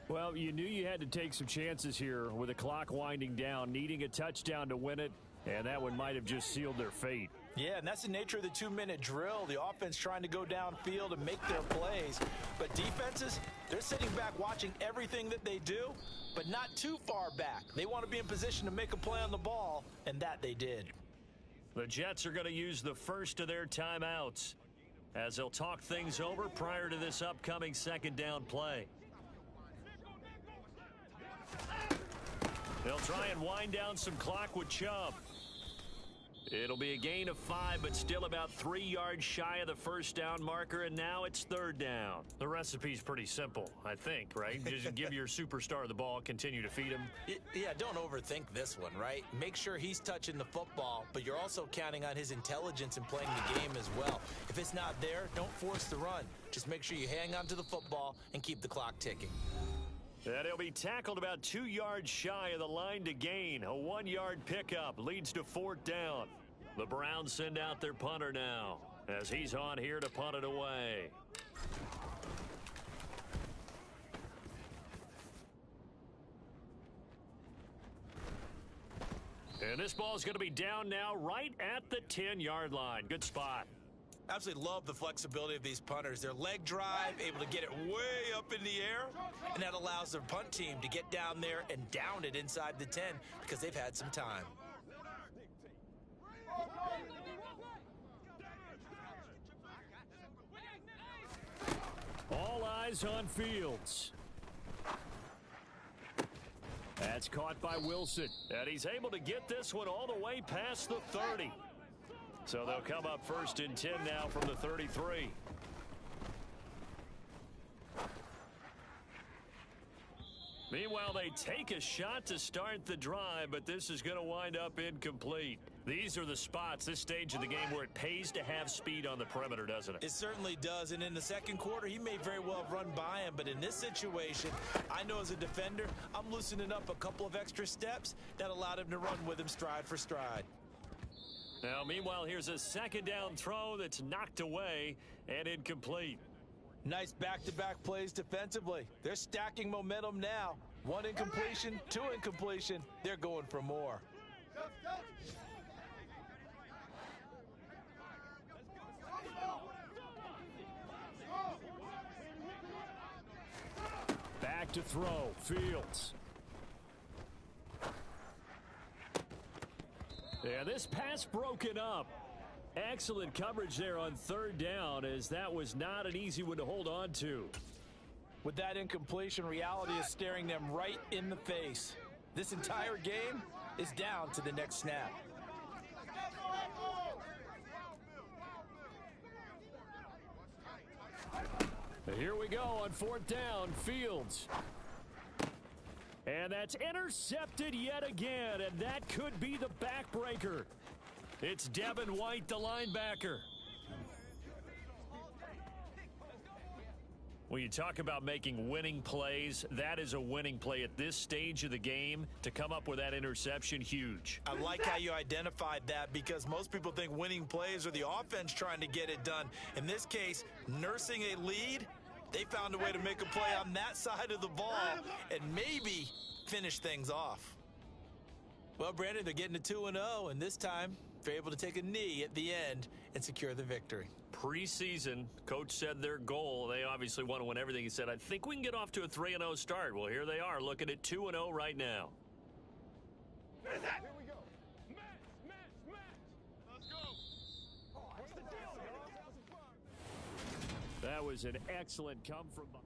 Well, you knew you had to take some chances here with the clock winding down, needing a touchdown to win it, and that one might have just sealed their fate. Yeah, and that's the nature of the 2-minute drill. The offense trying to go downfield and make their plays. But defenses, they're sitting back watching everything that they do, but not too far back. They want to be in position to make a play on the ball, and that they did. The Jets are going to use the first of their timeouts as they'll talk things over prior to this upcoming second down play. They'll try and wind down some clock with Chubb. It'll be a gain of 5, but still about 3 yards shy of the first down marker, and now it's 3rd down. The recipe's pretty simple, I think, right? Just give your superstar the ball, continue to feed him. Yeah, don't overthink this one, right? Make sure he's touching the football, but you're also counting on his intelligence in playing the game as well. If it's not there, don't force the run. Just make sure you hang on to the football and keep the clock ticking. And he'll be tackled about 2 yards shy of the line to gain. A 1-yard pickup leads to 4th down. The Browns send out their punter now as he's on here to punt it away. And this ball is going to be down now right at the 10-yard line. Good spot. Absolutely love the flexibility of these punters. Their leg drive, able to get it way up in the air, and that allows their punt team to get down there and down it inside the 10 because they've had some time. All eyes on Fields. That's caught by Wilson. And he's able to get this one all the way past the 30. So they'll come up 1st and 10 now from the 33. Meanwhile, they take a shot to start the drive, but this is going to wind up incomplete. These are the spots, this stage of the game, where it pays to have speed on the perimeter, doesn't it? It certainly does, and in the second quarter, he may very well have run by him, but in this situation, I know as a defender, I'm loosening up a couple of extra steps that allowed him to run with him stride for stride. Now, meanwhile, here's a second down throw that's knocked away and incomplete. Nice back-to-back plays defensively. They're stacking momentum now. 1 incompletion, 2 incompletion. They're going for more. Back to throw. Fields. Yeah, this pass broken up. Excellent coverage there on 3rd down, as that was not an easy one to hold on to. With that incompletion, reality is staring them right in the face. This entire game, is down to the next snap. Here we go on 4th down, Fields. And that's intercepted yet again, and that could be the backbreaker. It's Devin White, the linebacker. When you talk about making winning plays, that is a winning play at this stage of the game. To come up with that interception, huge. I like how you identified that because most people think winning plays are the offense trying to get it done. In this case, nursing a lead, they found a way to make a play on that side of the ball and maybe finish things off. Well, Brandon, they're getting to 2-0, and this time they're able to take a knee at the end and secure the victory. Preseason, coach said their goal, they obviously want to win everything. He said, I think we can get off to a 3-0 start. Well, here they are looking at 2-0 right now. Here we go. Match. Let's go. That was an excellent come from behind.